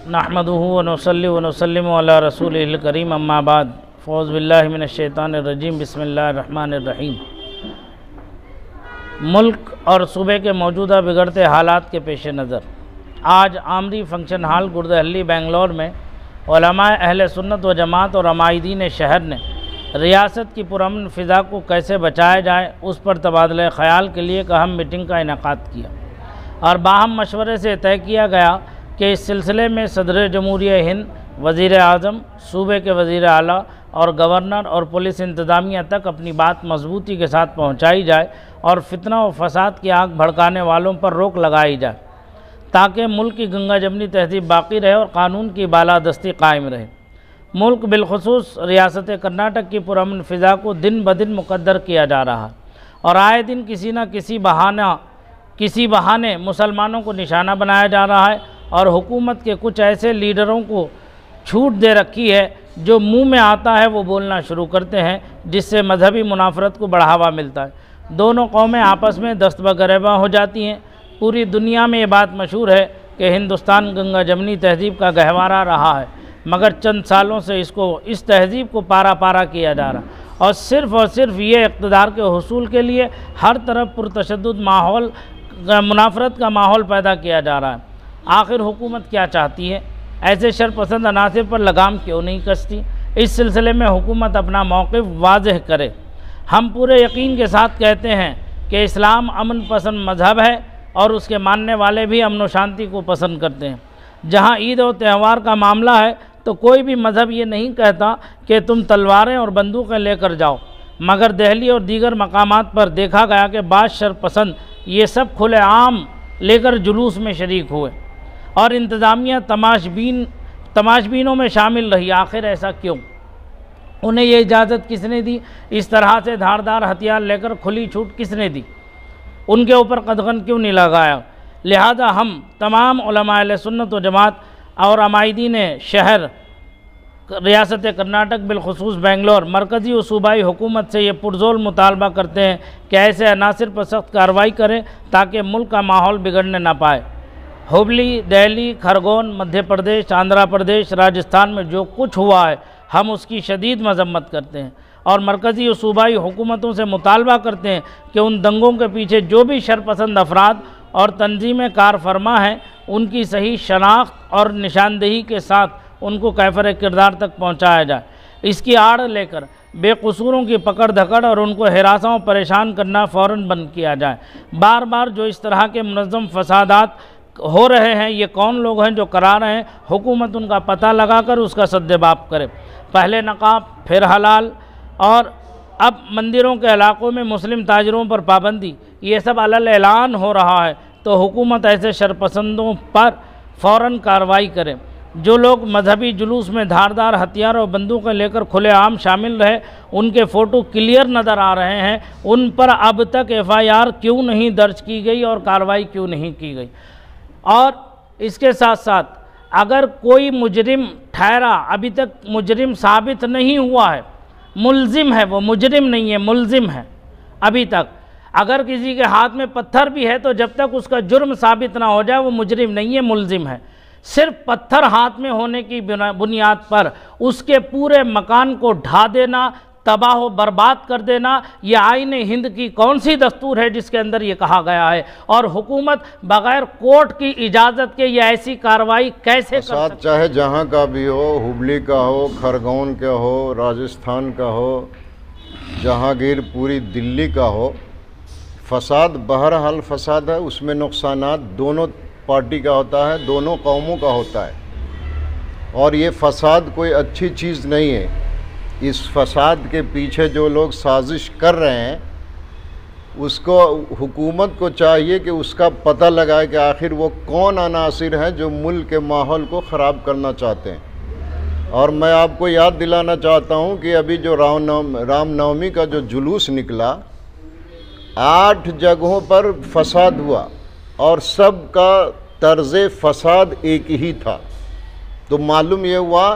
नहमदुहु व नुसल्ली व नुसल्लिमु अला रसूलिल करीम अम्मा बाद फ़ौज़ बिल्लाहि मिनश शैतानिर रजीम बिस्मिल्लाहिर रहमानिर रहीम। मुल्क और सूबे के मौजूदा बिगड़ते हालात के पेश नज़र आज आमरी फंक्शन हॉल गुर्दहल्ली बेंगलोर में उलमाए अहले सुन्नत व जमात और अमायदीन शहर ने रियासत की पुरअमन फ़िज़ा को कैसे बचाया जाए उस पर तबादला ख़याल के लिए एक अहम मीटिंग का इनेकाद किया और बाहम मशवरे से तय किया गया कि इस सिलसिले में सदर जमहूरिया हिंद, वज़ीर आज़म, सूबे के वज़ीर आला और गवर्नर और पुलिस इंतज़ामिया तक अपनी बात मजबूती के साथ पहुँचाई जाए और फितना व फसाद की आग भड़काने वालों पर रोक लगाई जाए ताकि मुल्क की गंगा जमनी तहज़ीब बाकी रहे और कानून की बालादस्ती कायम रहे। मुल्क बिलखुसूस रियासत कर्नाटक की पुरअमन फ़िज़ा को दिन ब दिन मुकद्दर किया जा रहा है और आए दिन किसी न किसी बहाने मुसलमानों को निशाना बनाया जा रहा है और हुकूमत के कुछ ऐसे लीडरों को छूट दे रखी है जो मुंह में आता है वो बोलना शुरू करते हैं, जिससे मजहबी मुनाफरत को बढ़ावा मिलता है। दोनों कौमें आपस में दस्तबगरेबा हो जाती हैं। पूरी दुनिया में ये बात मशहूर है कि हिंदुस्तान गंगा जमनी तहज़ीब का गहवारा रहा है, मगर चंद सालों से इस तहज़ीब को पारा पारा किया जा रहा और सिर्फ़ ये इक़्तिदार के हुसूल के लिए हर तरफ पुरतशद्दुद माहौल, मुनाफरत का माहौल पैदा किया जा रहा है। आखिर हुकूमत क्या चाहती है? ऐसे शरपसंद अनासिर पर लगाम क्यों नहीं कसती? इस सिलसिले में हुकूमत अपना मौक़िफ़ वाज़ेह करे। हम पूरे यकीन के साथ कहते हैं कि इस्लाम अमन पसंद मज़हब है और उसके मानने वाले भी अमन व शांति को पसंद करते हैं। जहाँ ईद और त्यौहार का मामला है तो कोई भी मज़हब ये नहीं कहता कि तुम तलवारें और बंदूकें लेकर जाओ, मगर दिल्ली और दीगर मकामात पर देखा गया कि बाज़ शरपसंद ये सब खुलेआम लेकर जुलूस में शरीक हुए और इंतज़ामिया तमाशबीनों में शामिल रही। आखिर ऐसा क्यों? उन्हें ये इजाज़त किसने दी? इस तरह से धारदार हथियार लेकर खुली छूट किसने दी? उनके ऊपर कदगन क्यों नहीं लगाया? लिहाजा हम तमाम उलमाए अहले सुन्नत व जमात और अमायदीन शहर रियासत कर्नाटक बिलखुसूस बेंगलोर मरकज़ी व सूबाई हुकूमत से ये पुरजोर मुतालबा करते हैं कि ऐसे अनासिर पर सख्त कार्रवाई करें ताकि मुल्क का माहौल बिगड़ने ना पाए। हुबली, दिल्ली, खरगोन, मध्य प्रदेश, आंध्र प्रदेश, राजस्थान में जो कुछ हुआ है हम उसकी शदीद मजम्मत करते हैं और मरकज़ी व सूबाई हुकूमतों से मुतालबा करते हैं कि उन दंगों के पीछे जो भी शरपसंद अफराद और तंजीमें कार फरमा हैं उनकी सही शनाख्त और निशानदेही के साथ उनको कैफर किरदार तक पहुँचाया जाए। इसकी आड़ लेकर बेकसूरों की पकड़ धकड़ और उनको हिरासा परेशान करना फ़ौरन बंद किया जाए। बार बार जो इस तरह के मुनज़्ज़म फसादात हो रहे हैं ये कौन लोग हैं जो करा रहे हैं? हुकूमत उनका पता लगाकर उसका सद्देबाप करे। पहले नकाब, फिर हलाल और अब मंदिरों के इलाकों में मुस्लिम ताजरों पर पाबंदी, ये सब अलल ऐलान हो रहा है। तो हुकूमत ऐसे शरपसंदों पर फ़ौरन कार्रवाई करे। जो लोग मजहबी जुलूस में धारदार हथियार और बंदूकें लेकर खुलेआम शामिल रहे, उनके फ़ोटो क्लियर नज़र आ रहे हैं, उन पर अब तक FIR क्यों नहीं दर्ज की गई और कार्रवाई क्यों नहीं की गई? और इसके साथ साथ अगर कोई मुजरिम ठहरा, अभी तक मुजरिम साबित नहीं हुआ है, मुल्ज़िम है, वो मुजरिम नहीं है, मुल्ज़िम है अभी तक। अगर किसी के हाथ में पत्थर भी है तो जब तक उसका जुर्म साबित ना हो जाए वो मुजरिम नहीं है, मुल्ज़िम है। सिर्फ पत्थर हाथ में होने की बुनियाद पर उसके पूरे मकान को ढा देना, तबाह व बर्बाद कर देना, ये आईन हिंद की कौन सी दस्तूर है जिसके अंदर ये कहा गया है? और हुकूमत बग़ैर कोर्ट की इजाज़त के ये ऐसी कार्रवाई कैसे कर सकती है? चाहे जहाँ का भी हो, हुबली का हो, खरगोन का हो, राजस्थान का हो, जहांगीर, पूरी दिल्ली का हो, फसाद बहरहाल फसाद है। उसमें नुकसानात दोनों पार्टी का होता है, दोनों कौमों का होता है और ये फसाद कोई अच्छी चीज़ नहीं है। इस फसाद के पीछे जो लोग साजिश कर रहे हैं उसको हुकूमत को चाहिए कि उसका पता लगाए कि आखिर वो कौन अनासिर हैं जो मुल्क के माहौल को ख़राब करना चाहते हैं। और मैं आपको याद दिलाना चाहता हूँ कि अभी जो रामनवमी का जो जुलूस निकला, 8 जगहों पर फसाद हुआ और सब का तर्ज़ फसाद एक ही था। तो मालूम ये हुआ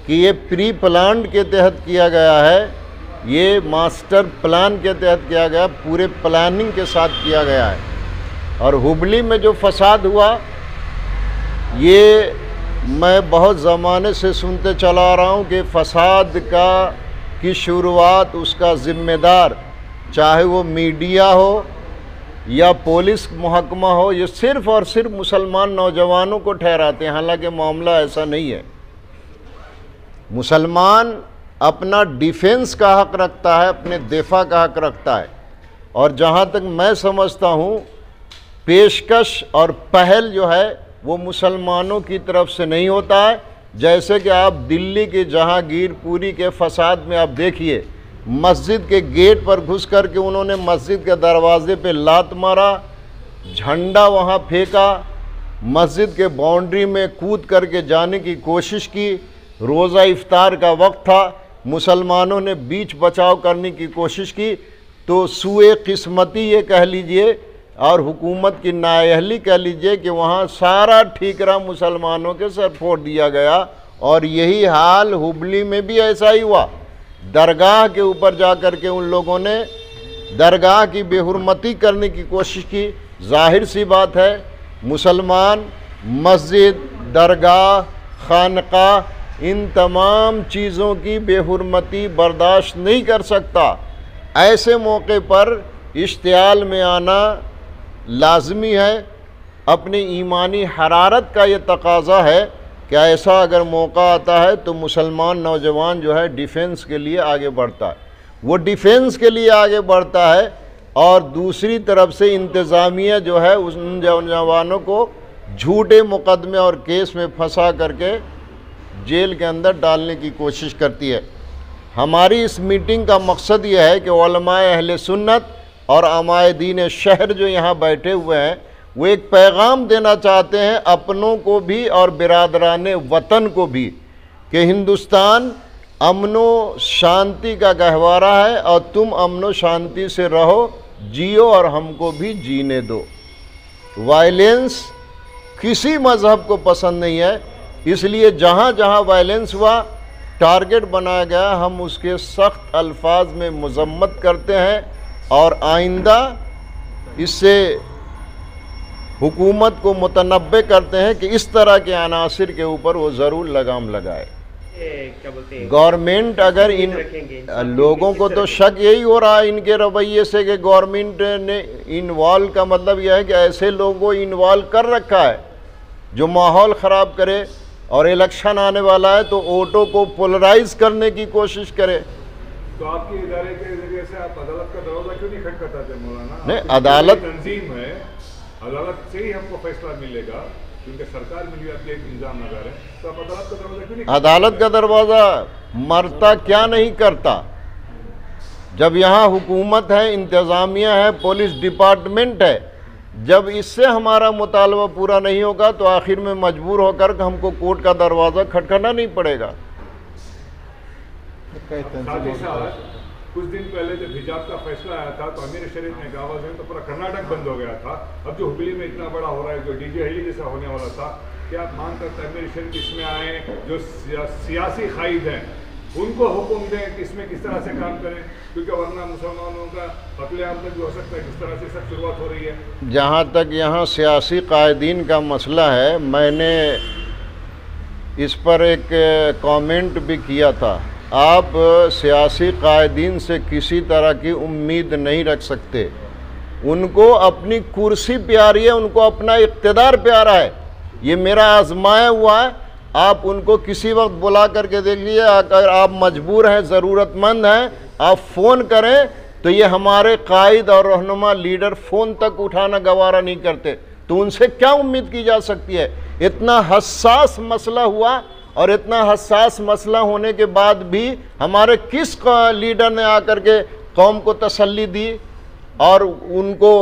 कि ये प्री प्लान के तहत किया गया है, ये मास्टर प्लान के तहत किया गया, पूरे प्लानिंग के साथ किया गया है। और हुबली में जो फसाद हुआ ये मैं बहुत ज़माने से सुनते चला रहा हूँ कि फसाद की शुरुआत उसका ज़िम्मेदार चाहे वो मीडिया हो या पुलिस महकमा हो, ये सिर्फ़ और सिर्फ मुसलमान नौजवानों को ठहराते हैं। हालांकि मामला ऐसा नहीं है। मुसलमान अपना डिफेंस का हक़ रखता है, अपने दिफा का हक़ रखता है। और जहाँ तक मैं समझता हूँ, पेशकश और पहल जो है वो मुसलमानों की तरफ से नहीं होता है। जैसे कि आप दिल्ली के जहांगीरपुरी के फसाद में आप देखिए, मस्जिद के गेट पर घुस कर के उन्होंने मस्जिद के दरवाजे पे लात मारा, झंडा वहाँ फेंका, मस्जिद के बाउंड्री में कूद करके जाने की कोशिश की। रोज़ा इफ्तार का वक्त था, मुसलमानों ने बीच बचाव करने की कोशिश की, तो सूए किस्मती ये कह लीजिए और हुकूमत की नाअहली कह लीजिए कि वहाँ सारा ठीकरा मुसलमानों के सर फोड़ दिया गया। और यही हाल हुबली में भी ऐसा ही हुआ। दरगाह के ऊपर जा कर के उन लोगों ने दरगाह की बेहुरमती करने की कोशिश की। जाहिर सी बात है, मुसलमान मस्जिद, दरगाह, खानका, इन तमाम चीज़ों की बेहुरमती बर्दाश्त नहीं कर सकता। ऐसे मौके पर इश्तियाल में आना लाजमी है। अपनी ईमानी हरारत का ये तकाज़ा है कि ऐसा अगर मौका आता है तो मुसलमान नौजवान जो है डिफेंस के लिए आगे बढ़ता है, वो डिफेंस के लिए आगे बढ़ता है। और दूसरी तरफ से इंतज़ामिया जो है उन नौजवानों को झूठे मुकदमे और केस में फंसा करके जेल के अंदर डालने की कोशिश करती है। हमारी इस मीटिंग का मकसद ये है कि उलमाए अहले सुन्नत और अमायदीन शहर जो यहाँ बैठे हुए हैं, वो एक पैगाम देना चाहते हैं अपनों को भी और बिरादरान वतन को भी कि हिंदुस्तान अमनो शांति का गहवारा है और तुम अमनो शांति से रहो, जियो और हमको भी जीने दो। वायलेंस किसी मज़हब को पसंद नहीं है, इसलिए जहाँ जहाँ वायलेंस हुआ, टारगेट बनाया गया, हम उसके सख्त अल्फाज में मज़म्मत करते हैं और आइंदा इससे हुकूमत को मुतनब्बे करते हैं कि इस तरह के अनासिर के ऊपर वो ज़रूर लगाम लगाए। गवर्नमेंट अगर इन लोगों को तो शक यही हो रहा है इनके रवैये से कि गवर्नमेंट ने इन्वॉल्व का मतलब यह है कि ऐसे लोगों को इन्वॉल्व कर रखा है जो माहौल ख़राब करे, और इलेक्शन आने वाला है तो वोटों को पोलराइज करने की कोशिश करे। तो आपके इदारे के जरिए से आप अदालत का दरवाजा क्यों नहीं खटखटाते मौलाना? नहीं, अदालत तंजीम है, अदालत से ही हमको फैसला मिलेगा, क्योंकि सरकार मिली आपके एक इंजाम लगा रहे, तो आप अदालत का दरवाजा क्यों नहीं? अदालत का दरवाज़ा मरता क्या नहीं करता। जब यहाँ हुकूमत है, इंतज़ामिया है, पुलिस डिपार्टमेंट है, जब इससे हमारा मुतालबा पूरा नहीं होगा तो आखिर में मजबूर होकर हमको कोर्ट का दरवाज़ा खटखटाना नहीं पड़ेगा। साथ ही साथ कुछ दिन पहले जब हिजाब का फैसला आया था तो अमीर शरीफ ने कहा था तो पूरा कर्नाटक बंद हो गया था। अब जो हुबली में इतना बड़ा हो रहा है, जो डीजे हली जैसा होने वाला था, क्या आप मांग करते हैं अमीर शरीफ इसमें आए, जो सियासी कायद हैं उनको हुक्म दें कि इसमें किस तरह से काम करें, क्योंकि वरना मुसलमानों का कत्लेआम तक भी हो सकता है। किस तरह से सब शुरुआत हो रही है। जहाँ तक यहाँ सियासी कायदीन का मसला है, मैंने इस पर एक कमेंट भी किया था। आप सियासी कायदीन से किसी तरह की उम्मीद नहीं रख सकते। उनको अपनी कुर्सी प्यारी है, उनको अपना इक़्तिदार प्यारा है। ये मेरा आजमाया हुआ है। आप उनको किसी वक्त बुला करके देख लीजिए, अगर आप मजबूर हैं, ज़रूरतमंद हैं, आप फ़ोन करें तो ये हमारे कायद और रहनुमा लीडर फ़ोन तक उठाना गवारा नहीं करते, तो उनसे क्या उम्मीद की जा सकती है। इतना हसास मसला हुआ और इतना हसास मसला होने के बाद भी हमारे किस लीडर ने आकर के कौम को तसल्ली दी और उनको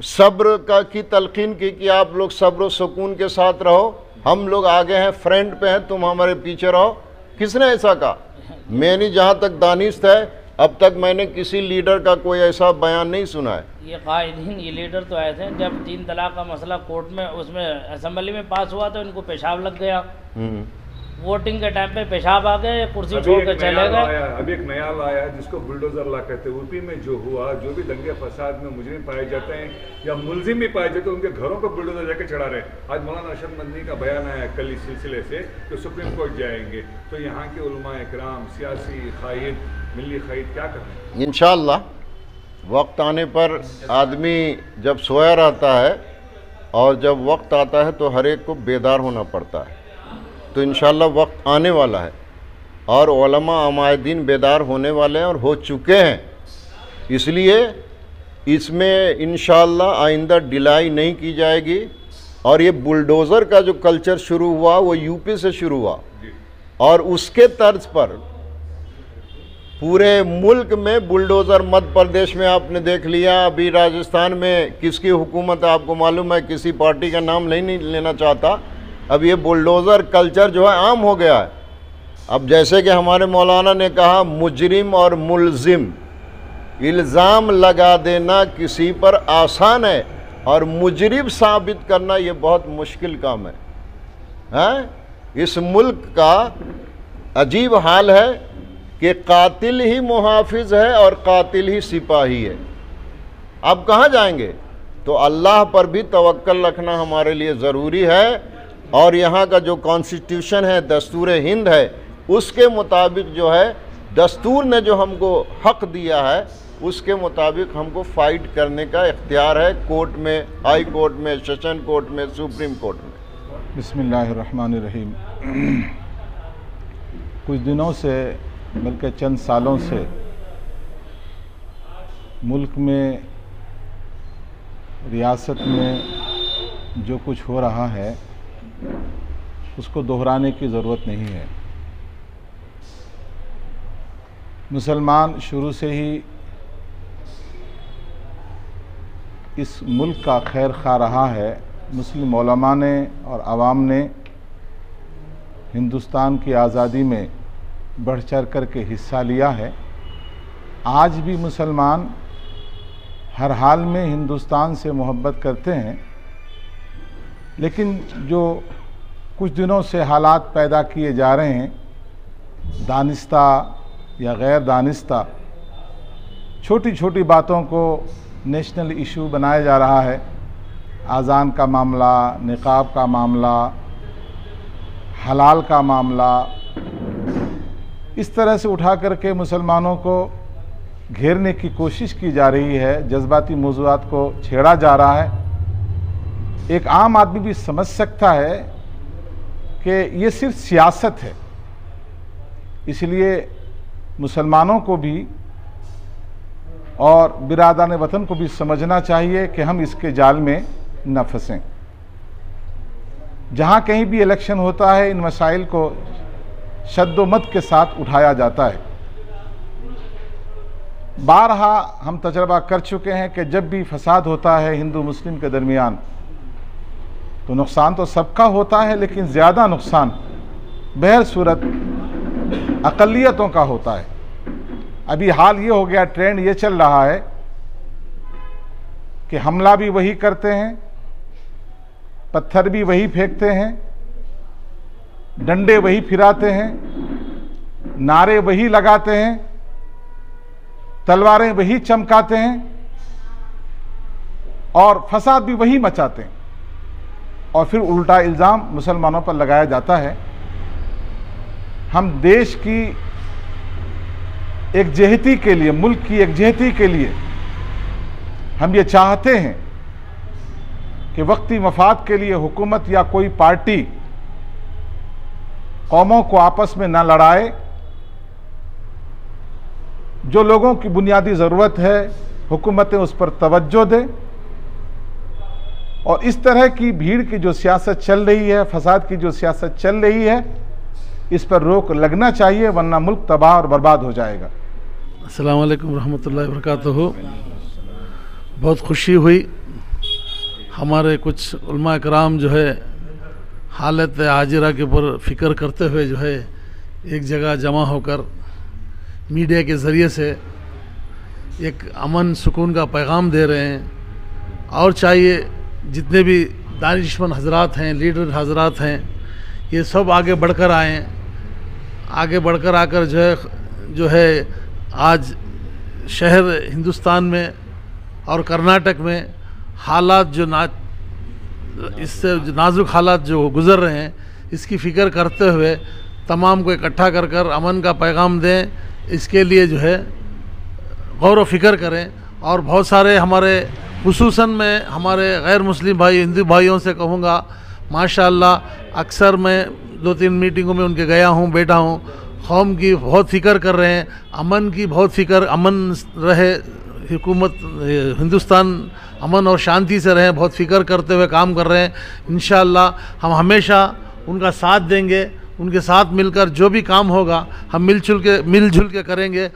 सब्र की तलकीन की कि आप लोग सब्र सुकून के साथ रहो, हम लोग आगे हैं, फ्रंट पे हैं, तुम हमारे पीछे रहो। किसने ऐसा कहा? मैंने जहाँ तक दानिश्त है अब तक मैंने किसी लीडर का कोई ऐसा बयान नहीं सुना है। ये कायदीन, ये लीडर तो आए थे जब 3 तलाक का मसला कोर्ट में उसमें असेंबली में पास हुआ तो इनको पेशाब लग गया। वोटिंग के टाइम पे पेशाब आ गए, कुर्सी छोड़ के चले गए। अभी एक नया लाया है जिसको बुलडोजर ला कहते हैं। यूपी में जो हुआ, जो भी दंगे फसाद में मुजरिम पाए जाते हैं या मुलजिम भी पाए जाते हैं, उनके घरों पर बुलडोजर जाके चढ़ा रहे हैं। आज मौलाना अरशद मदनी का बयान आया कल इस सिलसिले से कि सुप्रीम कोर्ट जाएंगे, तो यहाँ के उलमा इकराम, सियासी कायद, मिली कायद क्या करें? इंशाअल्लाह वक्त आने पर आदमी जब सोया रहता है और जब वक्त आता है तो हर एक को बेदार होना पड़ता है। तो इंशाअल्लाह वक्त आने वाला है और उलमा अमायदीन बेदार होने वाले हैं और हो चुके हैं। इसलिए इसमें इंशाअल्लाह आइंदा डिलाई नहीं की जाएगी। और ये बुलडोज़र का जो कल्चर शुरू हुआ वो यूपी से शुरू हुआ और उसके तर्ज पर पूरे मुल्क में बुलडोज़र, मध्य प्रदेश में आपने देख लिया, अभी राजस्थान में किसकी हुकूमत है आपको मालूम है, किसी पार्टी का नाम नहीं लेना चाहता। अब ये बुलडोज़र कल्चर जो है आम हो गया है। अब जैसे कि हमारे मौलाना ने कहा, मुजरिम और मुलजिम, इल्ज़ाम लगा देना किसी पर आसान है और मुजरिम साबित करना ये बहुत मुश्किल काम है। इस मुल्क का अजीब हाल है कि कातिल ही मुहाफिज है और कातिल ही सिपाही है। अब कहाँ जाएंगे? तो अल्लाह पर भी तवक्कल रखना हमारे लिए ज़रूरी है और यहाँ का जो कॉन्स्टिट्यूशन है, दस्तूर हिंद है, उसके मुताबिक जो है, दस्तूर ने जो हमको हक़ दिया है उसके मुताबिक हमको फ़ाइट करने का इख्तियार है, कोर्ट में, हाई कोर्ट में, सेशन कोर्ट में, सुप्रीम कोर्ट में। बिस्मिल्लाहिर्रहमानिर्रहीम। कुछ दिनों से बल्कि चंद सालों से मुल्क में, रियासत में जो कुछ हो रहा है उसको दोहराने की ज़रूरत नहीं है। मुसलमान शुरू से ही इस मुल्क का खैर खा रहा है। मुस्लिम उलमा ने और आवाम ने हिंदुस्तान की आज़ादी में बढ़ चढ़ कर के हिस्सा लिया है। आज भी मुसलमान हर हाल में हिंदुस्तान से मोहब्बत करते हैं, लेकिन जो कुछ दिनों से हालात पैदा किए जा रहे हैं, दानिस्ता या गैर दानिस्ता, छोटी छोटी बातों को नेशनल इशू बनाया जा रहा है। आज़ान का मामला, निकाब का मामला, हलाल का मामला, इस तरह से उठा करके मुसलमानों को घेरने की कोशिश की जा रही है, जज्बाती मौज़ूआत को छेड़ा जा रहा है। एक आम आदमी भी समझ सकता है कि ये सिर्फ सियासत है। इसलिए मुसलमानों को भी और बिरादरान वतन को भी समझना चाहिए कि हम इसके जाल में न फंसें। जहाँ कहीं भी इलेक्शन होता है, इन मसाइल को शद्दोमत के साथ उठाया जाता है। बारहा हम तजर्बा कर चुके हैं कि जब भी फसाद होता है हिंदू मुस्लिम के दरमियान, तो नुकसान तो सबका होता है, लेकिन ज़्यादा नुकसान बहर सूरत अक़लियतों का होता है। अभी हाल ये हो गया, ट्रेंड ये चल रहा है कि हमला भी वही करते हैं, पत्थर भी वही फेंकते हैं, डंडे वही फिराते हैं, नारे वही लगाते हैं, तलवारें वही चमकाते हैं और फसाद भी वही मचाते हैं। और फिर उल्टा इल्ज़ाम मुसलमानों पर लगाया जाता है। हम देश की एकजहती के लिए, मुल्क की एकजहती के लिए हम ये चाहते हैं कि वक्ती मफाद के लिए हुकूमत या कोई पार्टी कौमों को आपस में ना लड़ाए। जो लोगों की बुनियादी ज़रूरत है हुकूमतें उस पर तवज्जो दें और इस तरह की भीड़ की जो सियासत चल रही है, फसाद की जो सियासत चल रही है, इस पर रोक लगना चाहिए, वरना मुल्क तबाह और बर्बाद हो जाएगा। अस्सलाम वालेकुम रहमतुल्लाहि व बरकातुहू। बहुत खुशी हुई, हमारे कुछ उलमा कराम जो है हालत हाजिरा के ऊपर फ़िक्र करते हुए जो है एक जगह जमा होकर मीडिया के ज़रिए से एक अमन सुकून का पैगाम दे रहे हैं। और चाहिए जितने भी दानिशमंद हजरात हैं, लीडर हजरात हैं, ये सब आगे बढ़कर आएँ, आगे बढ़कर आकर जो है आज शहर हिंदुस्तान में और कर्नाटक में हालात जो इससे नाजुक हालात जो गुज़र रहे हैं, इसकी फ़िक्र करते हुए तमाम को इकट्ठा कर कर अमन का पैगाम दें, इसके लिए जो है गौर व फिक्र करें। और बहुत सारे हमारे खुसूसन में हमारे गैर मुस्लिम भाई हिंदू भाइयों से कहूँगा, माशाअल्लाह अक्सर मैं 2-3 मीटिंगों में उनके गया हूँ, बैठा हूँ, कौम की बहुत फ़िक्र कर रहे हैं, अमन की बहुत फ़िक्र, अमन रहे, हुकूमत हिंदुस्तान अमन और शांति से रहे, बहुत फ़िक्र करते हुए काम कर रहे हैं। इंशाअल्लाह हम हमेशा उनका साथ देंगे, उनके साथ मिलकर जो भी काम होगा हम मिलजुल के करेंगे।